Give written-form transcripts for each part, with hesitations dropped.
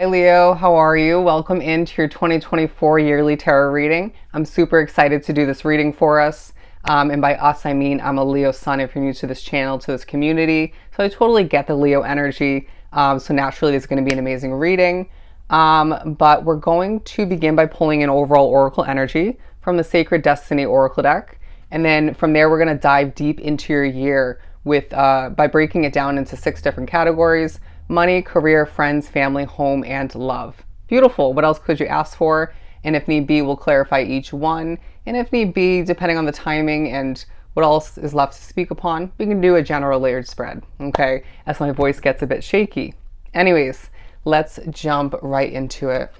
Hey Leo, how are you? Welcome into your 2024 yearly tarot reading. I'm super excited to do this reading for us. And by us, I mean I'm a Leo sun if you're new to this channel, to this community. So I totally get the Leo energy. So naturally, it's going to be an amazing reading. But we're going to begin by pulling an overall oracle energy from the Sacred Destiny Oracle deck. And then from there, we're going to dive deep into your year with by breaking it down into 6 different categories: money, career, friends, family, home, and love. Beautiful. What else could you ask for? And if need be, we'll clarify each one. And if need be, depending on the timing and what else is left to speak upon, we can do a general layered spread, okay? As my voice gets a bit shaky. Anyways, let's jump right into it.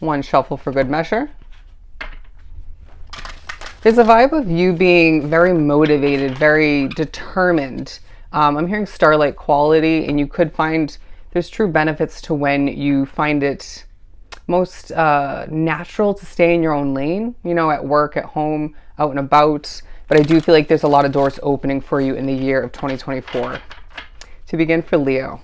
One shuffle for good measure. There's a vibe of you being very motivated, very determined. I'm hearing starlight quality, and you could find there's true benefits to when you find it most natural to stay in your own lane, you know, at work, at home, out and about. But I do feel like there's a lot of doors opening for you in the year of 2024. To begin for Leo.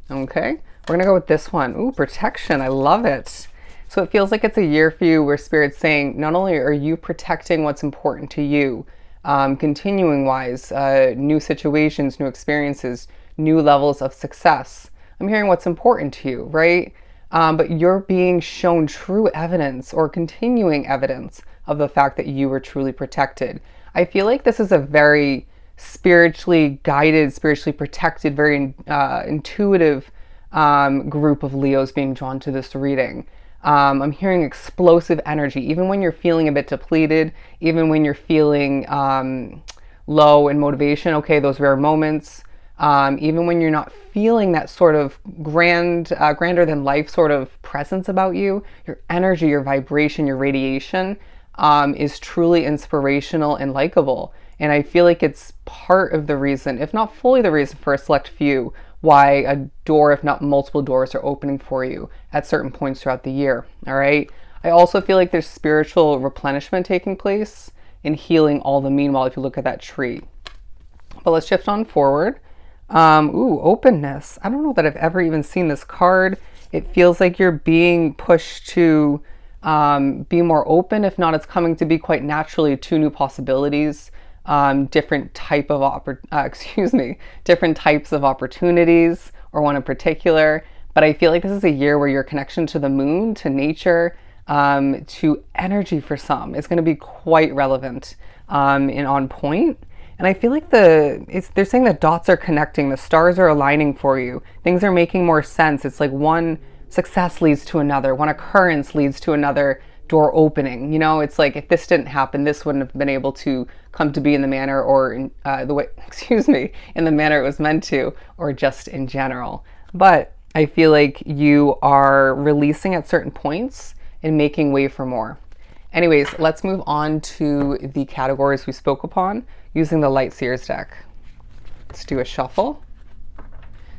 Okay, we're going to go with this one. Ooh, protection. I love it. So it feels like it's a year for you where Spirit's saying, not only are you protecting what's important to you, continuing wise, new situations, new experiences, new levels of success. I'm hearing what's important to you, right? But you're being shown true evidence or continuing evidence of the fact that you were truly protected. I feel like this is a very spiritually guided, spiritually protected, very intuitive group of Leos being drawn to this reading. I'm hearing explosive energy, even when you're feeling a bit depleted, even when you're feeling low in motivation. Okay, those rare moments. Even when you're not feeling that sort of grander than life sort of presence about you, your energy, your vibration, your radiation is truly inspirational and likable. And I feel like it's part of the reason, if not fully the reason, for a select few, why a door, if not multiple doors, are opening for you at certain points throughout the year. All right. I also feel like there's spiritual replenishment taking place and healing all the meanwhile if you look at that tree. But let's shift on forward. Ooh, openness. I don't know that I've ever even seen this card. It feels like you're being pushed to be more open. If not, it's coming to be quite naturally 2 new possibilities. Different type of different types of opportunities, or one in particular. But I feel like this is a year where your connection to the moon, to nature, to energy for some is going to be quite relevant and on point. And I feel like they're saying the dots are connecting, the stars are aligning for you. Things are making more sense. It's like one success leads to another, one occurrence leads to another door opening. You know, it's like if this didn't happen, this wouldn't have been able to come to be in the manner or in the way, in the manner it was meant to, or just in general. But I feel like you are releasing at certain points and making way for more. Anyways, let's move on to the categories we spoke upon using the Light Seers deck. Let's do a shuffle.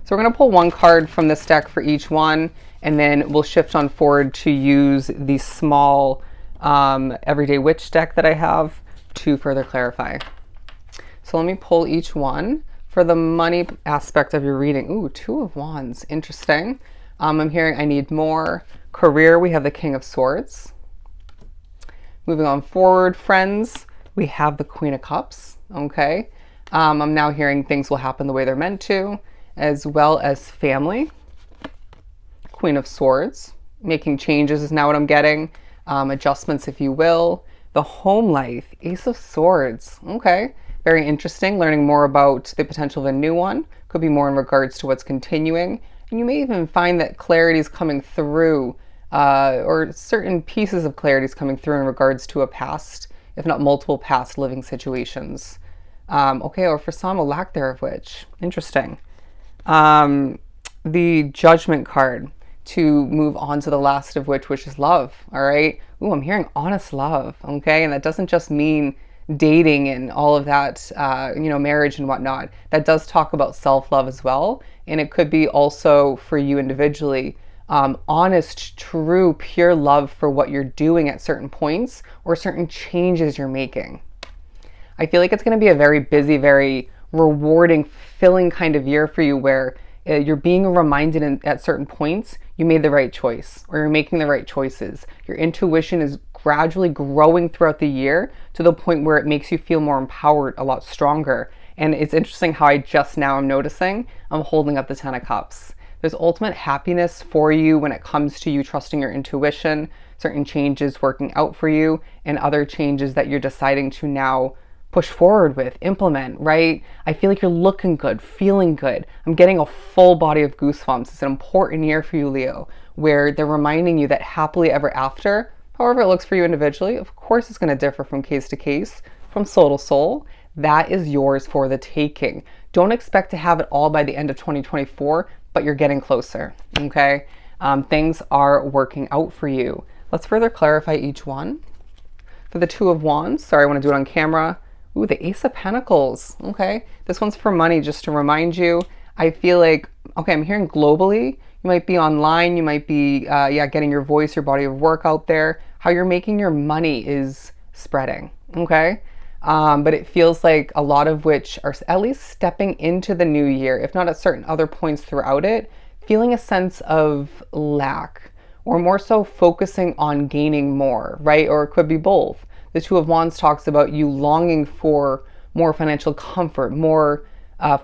So we're going to pull one card from this deck for each one, and then we'll shift on forward to use the small Everyday Witch deck that I have to further clarify. So let me pull each one. For the money aspect of your reading, ooh, 2 of Wands, interesting. I'm hearing I need more. Career, we have the King of Swords. Moving on forward, friends, we have the Queen of Cups, okay? I'm now hearing things will happen the way they're meant to, as well as family. Queen of Swords, making changes is now what I'm getting. Adjustments, if you will. The home life, Ace of Swords, okay? Very interesting, learning more about the potential of a new one. Could be more in regards to what's continuing. And you may even find that clarity is coming through, or certain pieces of clarity is coming through in regards to a past, if not multiple past living situations. Okay, or for some, a lack thereof which. Interesting. The Judgment card, to move on to the last of which is love. All right. Ooh, I'm hearing honest love. Okay. And that doesn't just mean dating and all of that, marriage and whatnot. That does talk about self-love as well. And it could be also for you individually, honest, true, pure love for what you're doing at certain points or certain changes you're making. I feel like it's going to be a very busy, very rewarding, fulfilling kind of year for you where you're being reminded at certain points you made the right choice, or you're making the right choices. Your intuition is gradually growing throughout the year to the point where it makes you feel more empowered, a lot stronger. And it's interesting how I just now am noticing I'm holding up the 10 of Cups. There's ultimate happiness for you when it comes to you trusting your intuition, certain changes working out for you, and other changes that you're deciding to now push forward with, implement, right? I feel like you're looking good, feeling good. I'm getting a full body of goosebumps. It's an important year for you, Leo, where they're reminding you that happily ever after, however it looks for you individually, of course it's going to differ from case to case, from soul to soul. That is yours for the taking. Don't expect to have it all by the end of 2024, but you're getting closer, okay? Things are working out for you. Let's further clarify each one. For the Two of Wands, sorry, I want to do it on camera. Ooh, the Ace of Pentacles, okay? This one's for money, just to remind you. I feel like, okay, I'm hearing globally. You might be online, you might be, getting your voice, your body of work out there. How you're making your money is spreading, okay? But it feels like a lot of which are at least stepping into the new year, if not at certain other points throughout it, feeling a sense of lack, or more so focusing on gaining more, right? Or it could be both. The Two of Wands talks about you longing for more financial comfort, more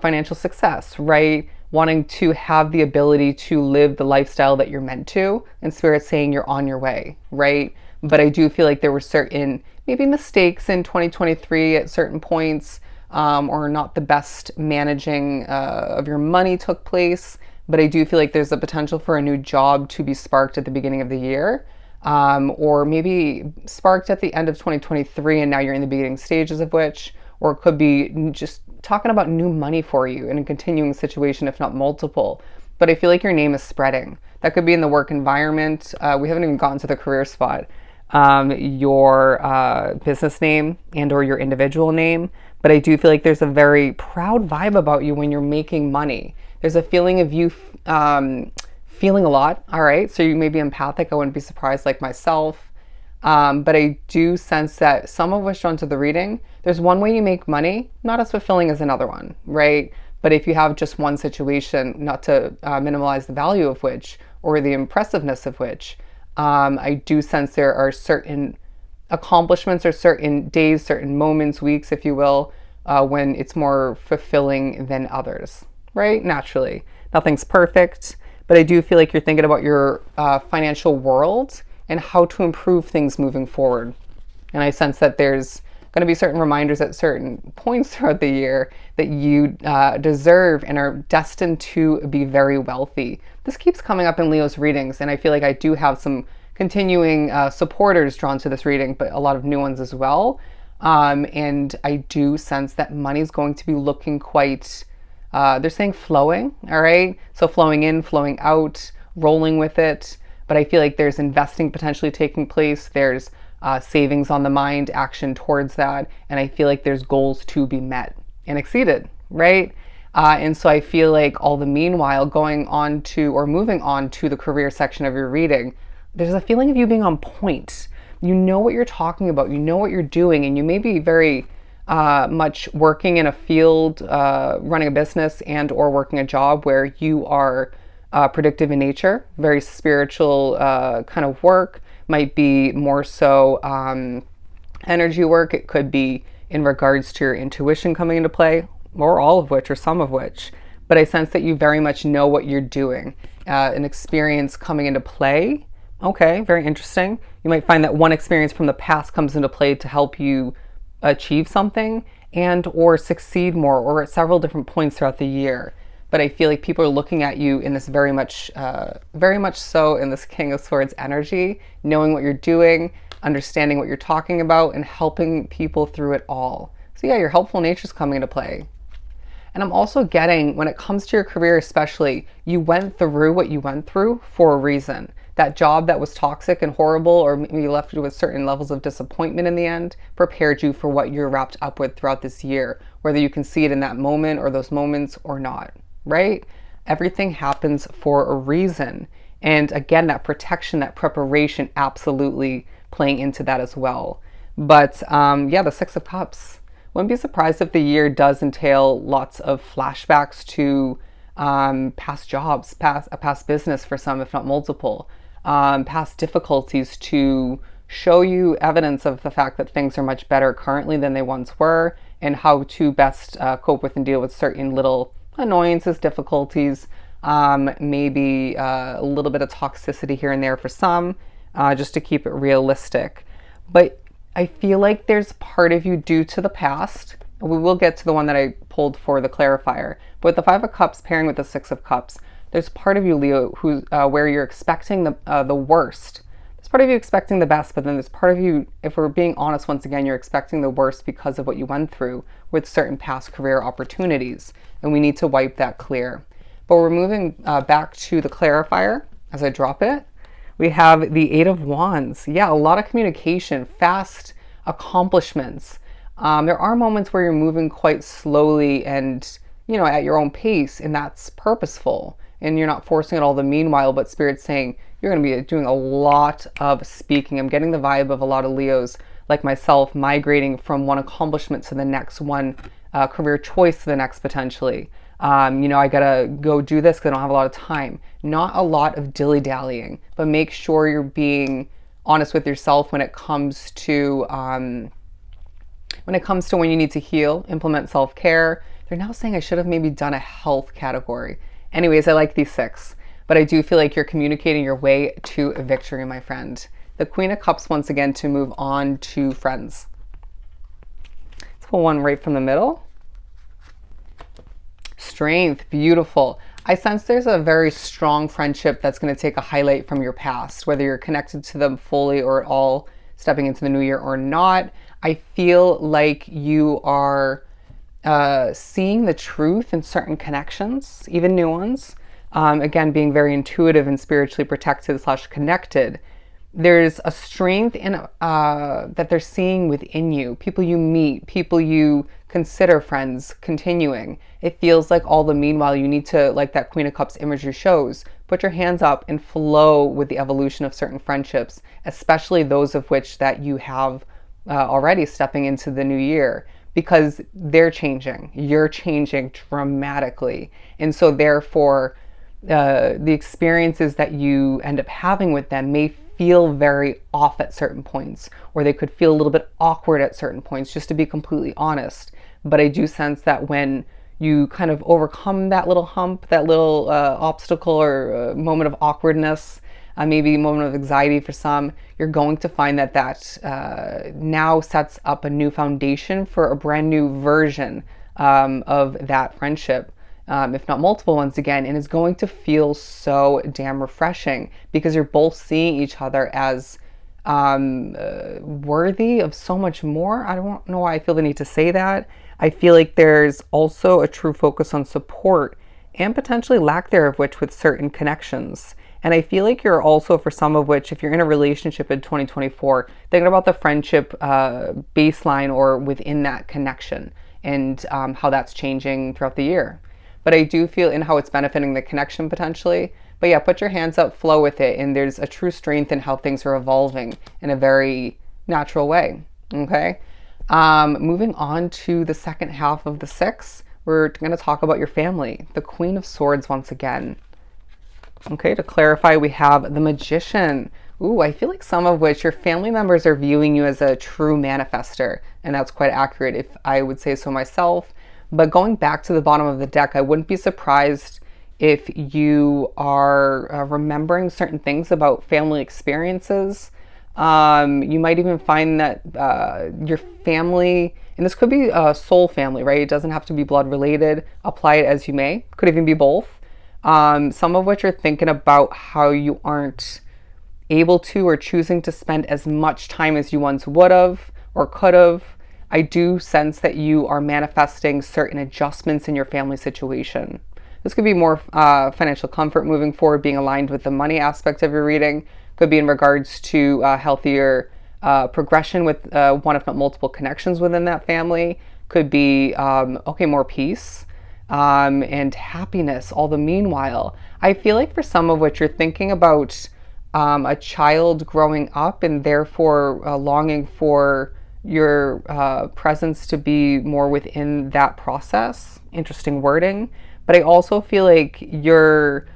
financial success, right? Wanting to have the ability to live the lifestyle that you're meant to, and Spirit saying you're on your way, right? But I do feel like there were certain maybe mistakes in 2023 at certain points, or not the best managing of your money took place. But I do feel like there's a potential for a new job to be sparked at the beginning of the year, or maybe sparked at the end of 2023 and now you're in the beginning stages of which, or it could be just talking about new money for you in a continuing situation, if not multiple. But I feel like your name is spreading. That could be in the work environment. We haven't even gotten to the career spot. Your business name and or your individual name. But I do feel like there's a very proud vibe about you when you're making money. There's a feeling of you feeling a lot, all right? So you may be empathic. I wouldn't be surprised, like myself. But I do sense that some of what's drawn to the reading, there's one way you make money, not as fulfilling as another one, right? But if you have just one situation, not to minimize the value of which, or the impressiveness of which, I do sense there are certain accomplishments or certain days, certain moments, weeks, if you will, when it's more fulfilling than others, right? Naturally, nothing's perfect, but I do feel like you're thinking about your financial world and how to improve things moving forward. And I sense that there's going to be certain reminders at certain points throughout the year that you deserve and are destined to be very wealthy. This keeps coming up in Leo's readings, and I feel like I do have some continuing supporters drawn to this reading, but a lot of new ones as well. And I do sense that money's going to be looking quite, they're saying flowing, all right? So flowing in, flowing out, rolling with it. But I feel like there's investing potentially taking place. There's savings on the mind, action towards that. And I feel like there's goals to be met and exceeded, right? And so I feel like all the meanwhile going on to, or moving on to the career section of your reading, there's a feeling of you being on point. You know what you're talking about, you know what you're doing, and you may be very much working in a field, running a business and or working a job where you are predictive in nature, very spiritual kind of work, might be more so energy work. It could be in regards to your intuition coming into play, or all of which, or some of which. But I sense that you very much know what you're doing. An experience coming into play. Okay, very interesting. You might find that one experience from the past comes into play to help you achieve something and or succeed more, or at several different points throughout the year. But I feel like people are looking at you in this very much so in this King of Swords energy, knowing what you're doing, understanding what you're talking about, and helping people through it all. So yeah, your helpful nature is coming into play. And I'm also getting, when it comes to your career especially, you went through what you went through for a reason. That job that was toxic and horrible, or maybe left you with certain levels of disappointment in the end, prepared you for what you're wrapped up with throughout this year, whether you can see it in that moment or those moments or not, right? Everything happens for a reason. And again, that protection, that preparation, absolutely playing into that as well. But yeah, the Six of Cups. Wouldn't be surprised if the year does entail lots of flashbacks to past jobs, past business for some, if not multiple, past difficulties to show you evidence of the fact that things are much better currently than they once were, and how to best cope with and deal with certain little annoyances, difficulties, maybe a little bit of toxicity here and there for some, just to keep it realistic. But I feel like there's part of you due to the past. We will get to the one that I pulled for the clarifier. But with the Five of Cups pairing with the Six of Cups, there's part of you, Leo, who where you're expecting the worst. There's part of you expecting the best, but then there's part of you, if we're being honest once again, you're expecting the worst because of what you went through with certain past career opportunities. And we need to wipe that clear. But we're moving back to the clarifier as I drop it. We have the Eight of Wands. Yeah, a lot of communication, fast accomplishments. There are moments where you're moving quite slowly and, at your own pace, and that's purposeful. And you're not forcing it all the meanwhile, but Spirit's saying you're going to be doing a lot of speaking. I'm getting the vibe of a lot of Leos like myself migrating from one accomplishment to the next, one career choice to the next potentially. I gotta go do this because I don't have a lot of time. Not a lot of dilly-dallying, but make sure you're being honest with yourself when it comes to when you need to heal, implement self-care. They're now saying I should have maybe done a health category. Anyways, I like these six, but I do feel like you're communicating your way to victory, my friend. The Queen of Cups once again to move on to friends. Let's pull one right from the middle. Strength, beautiful. I sense there's a very strong friendship that's going to take a highlight from your past, whether you're connected to them fully or at all stepping into the new year or not. I feel like you are seeing the truth in certain connections, even new ones. Again, being very intuitive and spiritually protected / connected. There's a strength in that they're seeing within you. People you meet, people you consider friends, continuing. It feels like all the meanwhile you need to, like that Queen of Cups imagery shows, put your hands up and flow with the evolution of certain friendships, especially those of which that you have already stepping into the new year, because they're changing. You're changing dramatically. And so therefore, the experiences that you end up having with them may feel very off at certain points, or they could feel a little bit awkward at certain points, just to be completely honest. But I do sense that when you kind of overcome that little hump, that little obstacle or moment of awkwardness, maybe a moment of anxiety for some, you're going to find that now sets up a new foundation for a brand new version of that friendship. If not multiple ones again, and it's going to feel so damn refreshing because you're both seeing each other as worthy of so much more. I don't know why I feel the need to say that. I feel like there's also a true focus on support and potentially lack thereof which with certain connections. And I feel like you're also, for some of which, if you're in a relationship in 2024, thinking about the friendship baseline or within that connection and how that's changing throughout the year. But I do feel in how it's benefiting the connection potentially. But yeah, put your hands up, flow with it, and there's a true strength in how things are evolving in a very natural way, okay? Moving on to the second half of the six, we're going to talk about your family. The Queen of Swords once again. Okay, to clarify, we have the Magician. Ooh, I feel like some of which your family members are viewing you as a true manifester, and that's quite accurate if I would say so myself. But going back to the bottom of the deck, I wouldn't be surprised if you are remembering certain things about family experiences. You might even find that your family, and this could be a soul family, right? It doesn't have to be blood related. Apply it as you may. Could even be both. Some of which are thinking about how you aren't able to or choosing to spend as much time as you once would have or could have. I do sense that you are manifesting certain adjustments in your family situation. This could be more financial comfort moving forward, being aligned with the money aspect of your reading. Could be in regards to healthier progression with one, if not multiple connections within that family. Could be, more peace and happiness all the meanwhile. I feel like for some of which you're thinking about a child growing up and therefore longing for your presence to be more within that process. Interesting wording. but I also feel like you're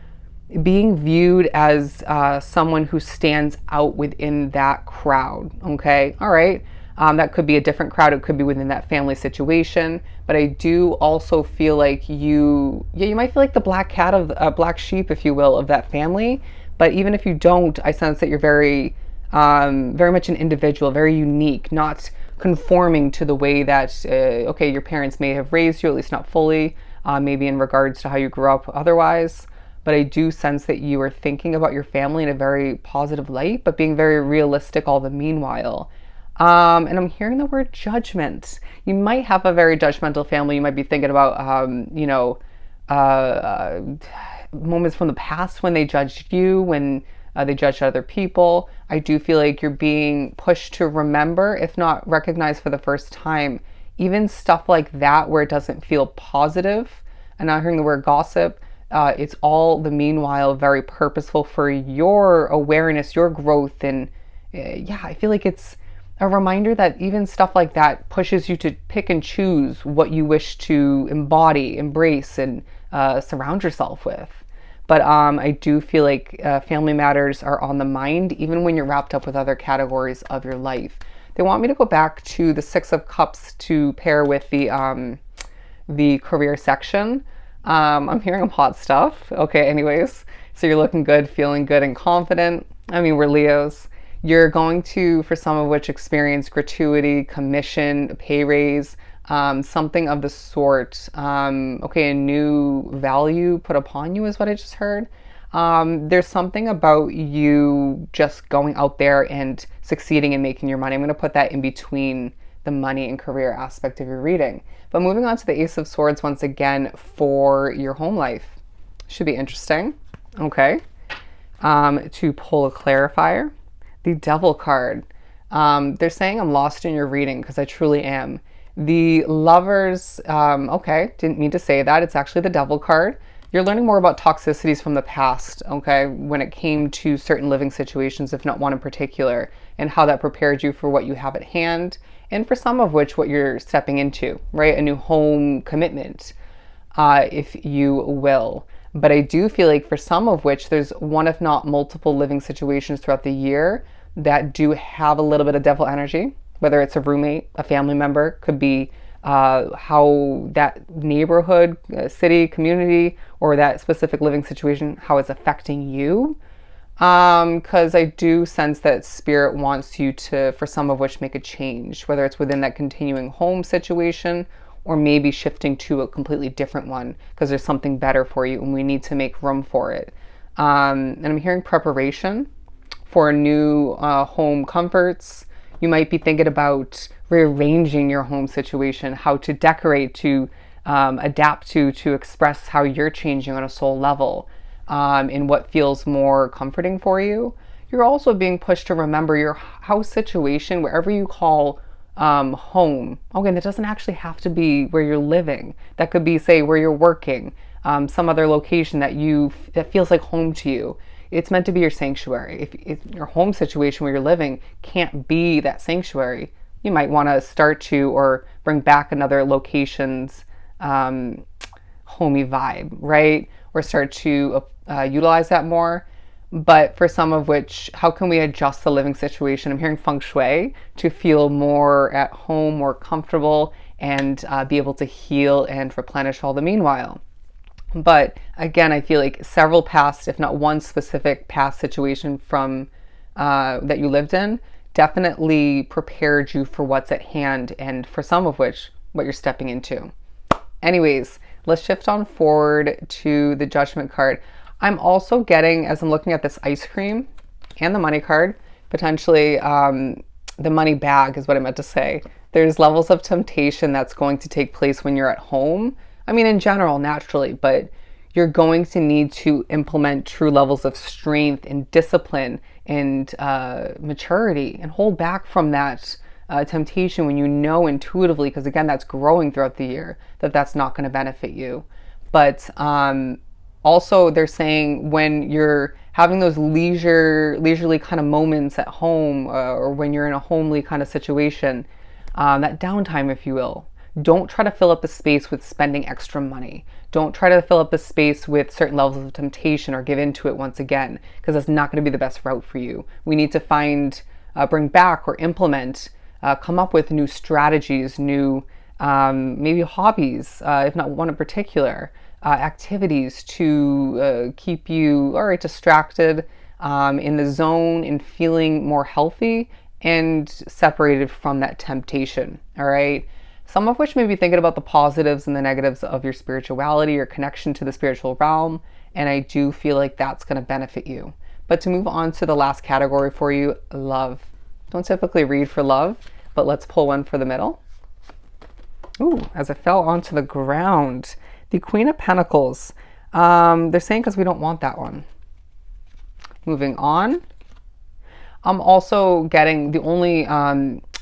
being viewed as someone who stands out within that crowd. Okay, all right. That could be a different crowd. It could be within that family situation. But I do also feel like you might feel like the black cat of black sheep, if you will, of that family. But even if you don't, I sense that you're very much an individual, very unique, not conforming to the way that okay, your parents may have raised you, at least not fully, maybe in regards to how you grew up otherwise. But I do sense that you are thinking about your family in a very positive light, but being very realistic all the meanwhile. And I'm hearing the word judgment. You might have a very judgmental family. You might be thinking about, uh, uh, moments from the past when they judged you, when they judged other people. I do feel like you're being pushed to remember, if not recognize for the first time, even stuff like that where it doesn't feel positive. And I'm hearing the word gossip. It's all the meanwhile very purposeful for your awareness, your growth. And yeah, I feel like it's a reminder that even stuff like that pushes you to pick and choose what you wish to embody, embrace, and surround yourself with. But I do feel like family matters are on the mind, even when you're wrapped up with other categories of your life. They want me to go back to the Six of Cups to pair with the career section. I'm hearing hot stuff. Okay, anyways, so you're looking good, feeling good, and confident. I mean, we're Leos. You're going to, for some of which, experience gratuity, commission, pay raise, something of the sort. Okay, a new value put upon you is what I just heard. There's something about you just going out there and succeeding and making your money. I'm going to put that in between the money and career aspect of your reading. But moving on to the Ace of Swords once again for your home life. Should be interesting. Okay. To pull a clarifier, the Devil card. They're saying I'm lost in your reading because I truly am. The Lovers, okay, didn't mean to say that. It's actually the Devil card. You're learning more about toxicities from the past, okay, when it came to certain living situations, if not one in particular, and how that prepared you for what you have at hand, and for some of which, what you're stepping into, right? A new home commitment, if you will. But I do feel like for some of which, there's one, if not multiple living situations throughout the year that do have a little bit of devil energy, whether it's a roommate, a family member, could be how that neighborhood, city, community, or that specific living situation, how it's affecting you. Because I do sense that spirit wants you to, for some of which, make a change, whether it's within that continuing home situation or maybe shifting to a completely different one because there's something better for you and we need to make room for it. And I'm hearing preparation for new home comforts. You might be thinking about rearranging your home situation, how to decorate, to adapt to express how you're changing on a soul level, in what feels more comforting for you. You're also being pushed to remember your house situation, wherever you call home. Okay, that doesn't actually have to be where you're living. That could be, say, where you're working, some other location that feels like home to you. It's meant to be your sanctuary. If your home situation where you're living can't be that sanctuary, you might want to start to or bring back another location's homey vibe, right? Or start to utilize that more. But for some of which, how can we adjust the living situation? I'm hearing feng shui to feel more at home, more comfortable, and be able to heal and replenish all the meanwhile. But again, I feel like several past, if not one specific past situation from that you lived in, definitely prepared you for what's at hand, and for some of which, what you're stepping into. Anyways, let's shift on forward to the Judgment card. I'm also getting, as I'm looking at this ice cream and the money card, potentially the money bag is what I meant to say. There's levels of temptation that's going to take place when you're at home. I mean, in general, naturally, but you're going to need to implement true levels of strength and discipline and maturity and hold back from that temptation when you know intuitively, because again, that's growing throughout the year, that that's not going to benefit you. But also, they're saying when you're having those leisurely kind of moments at home, or when you're in a homely kind of situation, that downtime, if you will, don't try to fill up the space with spending extra money. Don't try to fill up the space with certain levels of temptation or give into it once again, because that's not going to be the best route for you. We need to find, bring back or implement, come up with new strategies, new maybe hobbies, if not one in particular, activities to keep you distracted, in the zone and feeling more healthy and separated from that temptation. All right. Some of which may be thinking about the positives and the negatives of your spirituality, your connection to the spiritual realm. And I do feel like that's going to benefit you. But to move on to the last category for you, love. Don't typically read for love, but let's pull one for the middle. Ooh, as it fell onto the ground, the Queen of Pentacles. They're saying because we don't want that one. Moving on. I'm also getting the only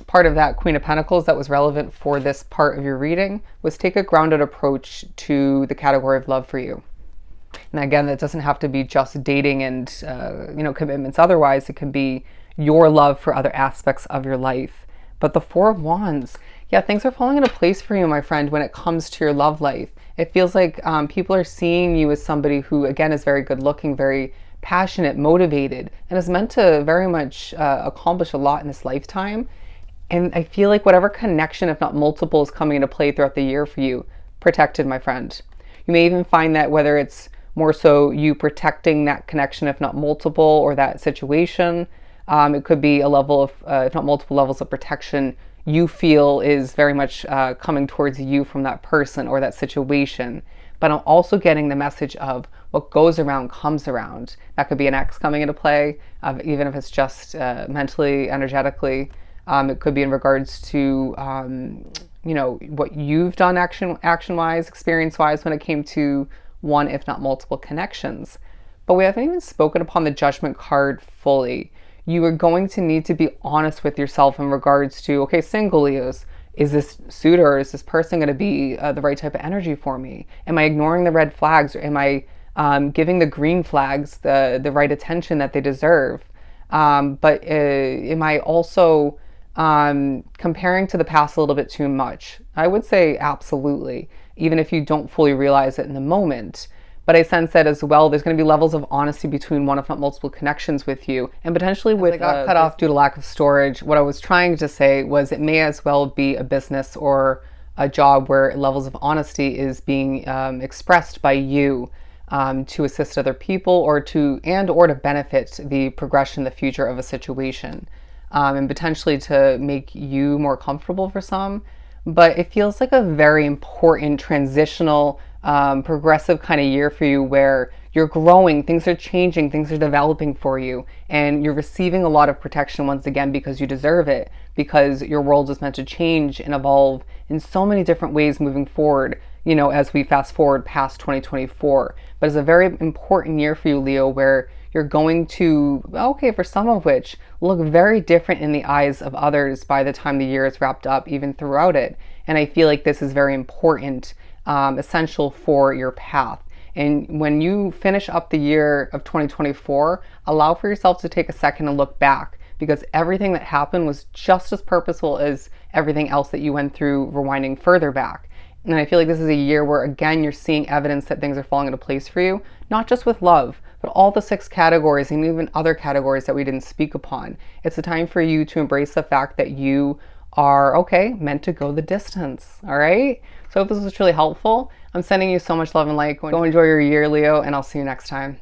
part of that Queen of Pentacles that was relevant for this part of your reading was take a grounded approach to the category of love for you. And again, that doesn't have to be just dating and commitments. Otherwise, it can be your love for other aspects of your life. But the Four of Wands, yeah, things are falling into place for you, my friend, when it comes to your love life. It feels like people are seeing you as somebody who, again, is very good looking, very passionate, motivated, and is meant to very much accomplish a lot in this lifetime. And I feel like whatever connection, if not multiple, is coming into play throughout the year for you, protected, my friend. You may even find that whether it's more so you protecting that connection, if not multiple, or that situation, it could be a level of, if not multiple levels of protection you feel is very much coming towards you from that person or that situation. But I'm also getting the message of what goes around comes around. That could be an ex coming into play, even if it's just mentally, energetically. It could be in regards to, what you've done action-wise, experience-wise when it came to one, if not multiple connections. But we haven't even spoken upon the Judgment card fully. You are going to need to be honest with yourself in regards to, okay, single Leos, is this suitor or is this person going to be the right type of energy for me? Am I ignoring the red flags, or am I giving the green flags the right attention that they deserve? But am I also comparing to the past a little bit too much? I would say absolutely, even if you don't fully realize it in the moment. But I sense that as well, there's going to be levels of honesty between one, if not multiple connections with you, and potentially with cut off due to lack of storage. What I was trying to say was it may as well be a business or a job where levels of honesty is being expressed by you to assist other people or to benefit the progression, the future of a situation, and potentially to make you more comfortable for some. But it feels like a very important transitional progressive kind of year for you where you're growing, things are changing, things are developing for you, and you're receiving a lot of protection once again because you deserve it, because your world is meant to change and evolve in so many different ways moving forward, as we fast forward past 2024. But it's a very important year for you, Leo, where you're going to, for some of which, look very different in the eyes of others by the time the year is wrapped up, even throughout it. And I feel like this is very important, essential for your path. And when you finish up the year of 2024, allow for yourself to take a second and look back, because everything that happened was just as purposeful as everything else that you went through rewinding further back. And I feel like this is a year where, again, you're seeing evidence that things are falling into place for you, not just with love, but all the 6 categories and even other categories that we didn't speak upon. It's a time for you to embrace the fact that you are, meant to go the distance, all right? So I hope this was really helpful. I'm sending you so much love and light. Go enjoy your year, Leo, and I'll see you next time.